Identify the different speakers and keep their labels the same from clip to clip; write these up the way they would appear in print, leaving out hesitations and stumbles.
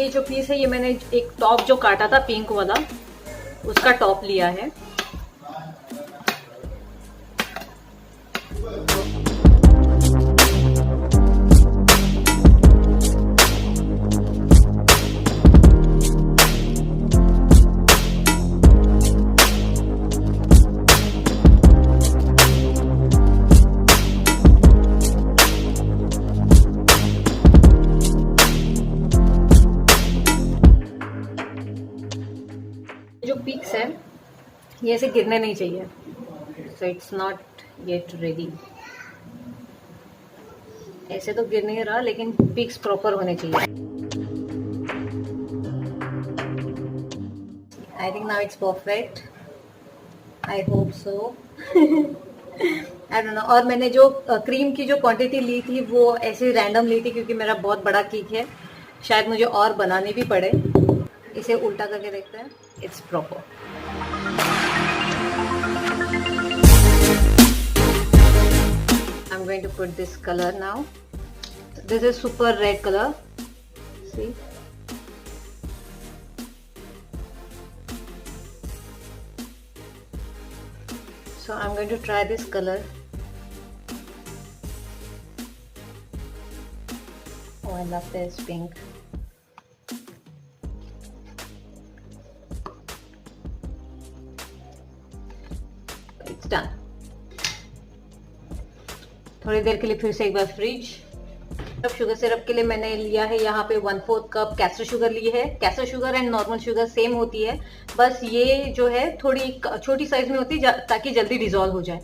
Speaker 1: ये जो पीस है, ये मैंने एक टॉप जो काटा था पिंक वाला, उसका टॉप लिया है। जो पिक्स है ये ऐसे गिरने नहीं चाहिए, so it's not yet ready. ऐसे तो गिर नहीं रहा, लेकिन पिक्स प्रॉपर होने चाहिए। I think now it's perfect, I hope so. I don't know. और मैंने जो क्रीम की जो क्वांटिटी ली थी वो ऐसे रैंडम ली थी, क्योंकि मेरा बहुत बड़ा केक है, शायद मुझे और बनानी भी पड़े। इसे उल्टा करके देखते हैं, it's proper. I'm going to put this color now. This is super red color. See? So I'm going to try this color. Oh, I love this pink. It's done. थोड़ी देर के लिए फिर से एक बार फ्रिज। अब शुगर सिरप के लिए मैंने लिया है यहाँ पे 1/4 कप कैस्टर शुगर ली है। Castor sugar and normal sugar same होती है, बस ये जो है थोड़ी छोटी साइज में होती है ताकि जल्दी डिजोल्व हो जाए।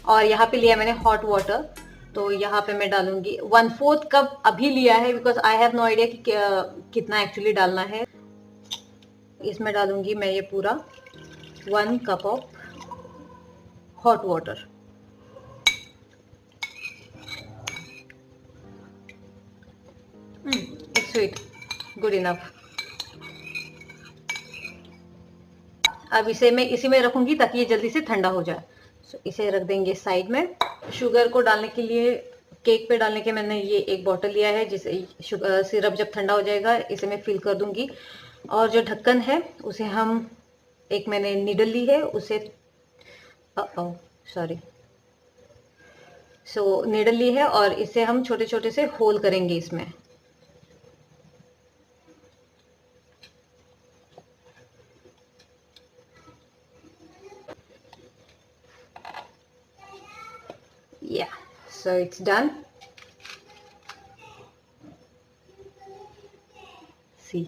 Speaker 1: और यहाँ पे लिया मैंने हॉट वाटर, तो यहाँ पे मैं डालूंगी 1/4 कप अभी लिया है, because I have no idea कि कितना एक्चुअली डालना है। इसमें डालूंगी मैं ये पूरा 1 cup of hot water. It's sweet, good enough. अब इसे मैं इसी में रखूंगी ताकि ये जल्दी से ठंडा हो जाए। इसे रख देंगे साइड में। शुगर को डालने के लिए, केक पे डालने के मैंने ये एक बॉटल लिया है, जिसे शुगर सिरप जब ठंडा हो जाएगा इसे मैं फिल कर दूंगी। और जो ढक्कन है उसे हम, एक मैंने नीडल ली है उसे, सॉरी, सो नीडल ली है और इसे हम छोटे छोटे से होल करेंगे इसमें। Yeah, so it's done. See,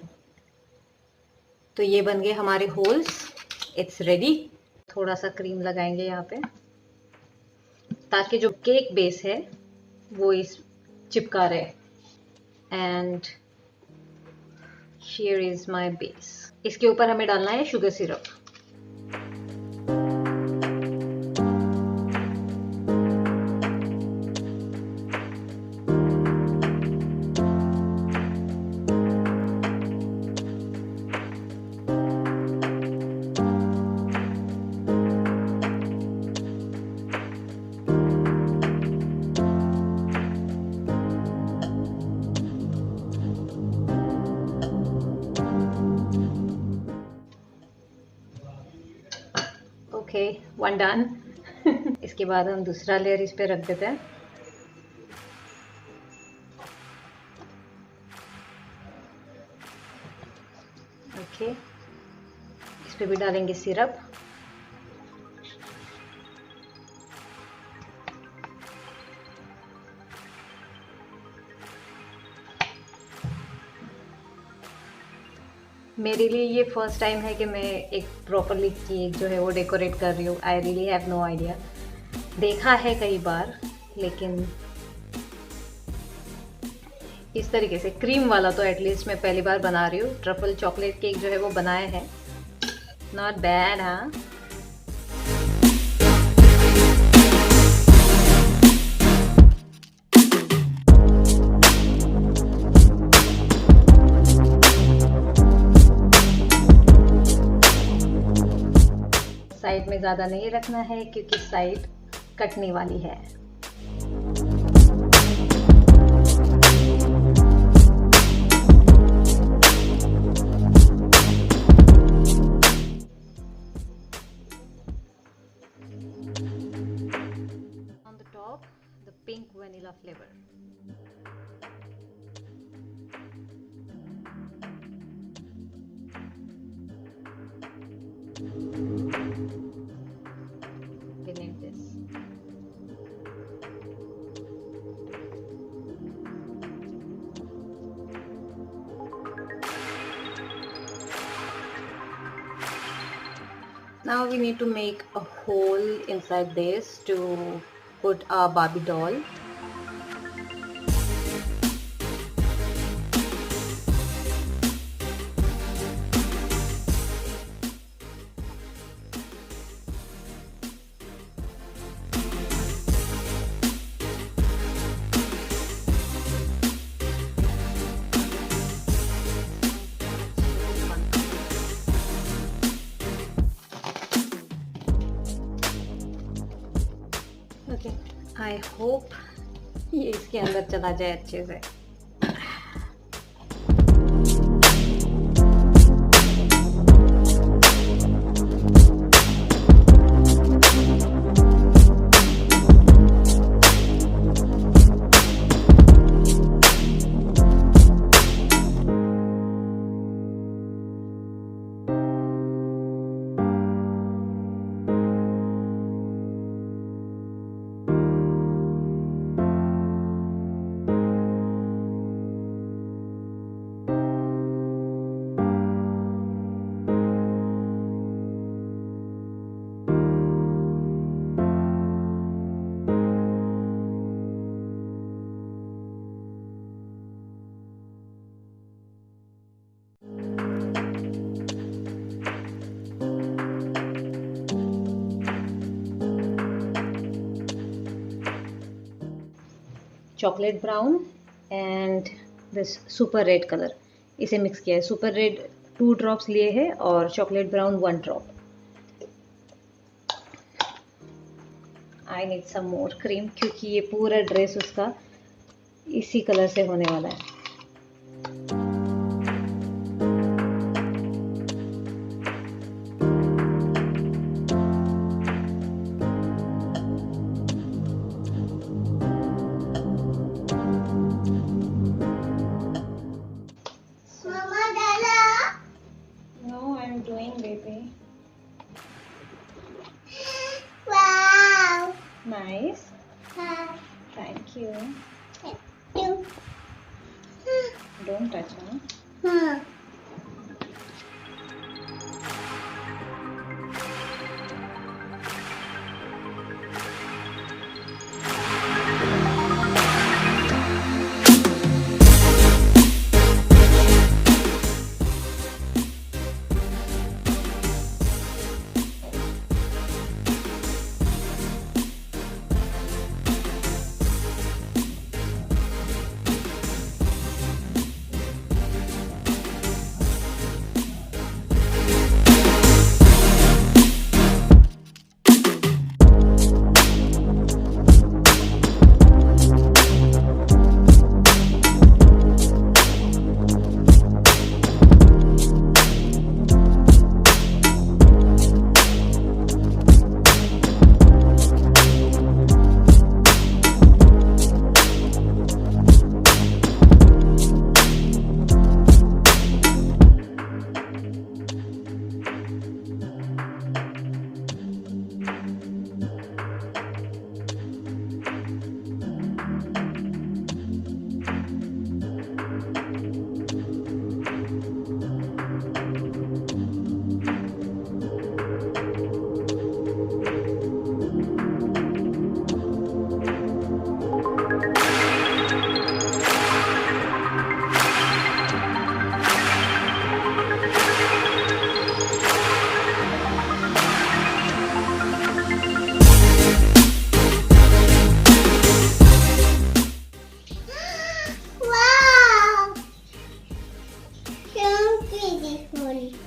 Speaker 1: तो ये बन गए हमारे होल्स। It's ready. थोड़ा सा क्रीम लगाएंगे यहाँ पे ताकि जो केक बेस है वो इस चिपका रहे। And here is my base. इसके ऊपर हमें डालना है sugar syrup. Okay, one done. इसके बाद हम दूसरा लेयर इस पे रख देते हैं। ओके, इस पे भी डालेंगे सिरप। मेरे लिए ये फर्स्ट टाइम है कि मैं एक प्रॉपरली केक जो है वो डेकोरेट कर रही हूँ। I really have no idea. देखा है कई बार, लेकिन इस तरीके से क्रीम वाला तो एटलीस्ट मैं पहली बार बना रही हूँ। ट्रफल चॉकलेट केक जो है वो बनाया है, नॉट बैड। हाँ, साइड में ज़्यादा नहीं रखना है क्योंकि साइड कटने वाली है। flavor. We need this. Now we need to make a hole inside this to put a Barbie doll. Okay, I hope ये इसके अंदर चला जाए अच्छे से. Chocolate brown and this super red colour, इसे मिक्स किया है. सुपर रेड 2 ड्रॉप्स लिए हैं और chocolate brown 1 drop. I need some more cream क्योंकि ये पूरा ड्रेस उसका इसी कलर से होने वाला है. Doing, baby.
Speaker 2: Wow.
Speaker 1: Nice. Thank you. Don't touch, huh?
Speaker 2: Beautiful.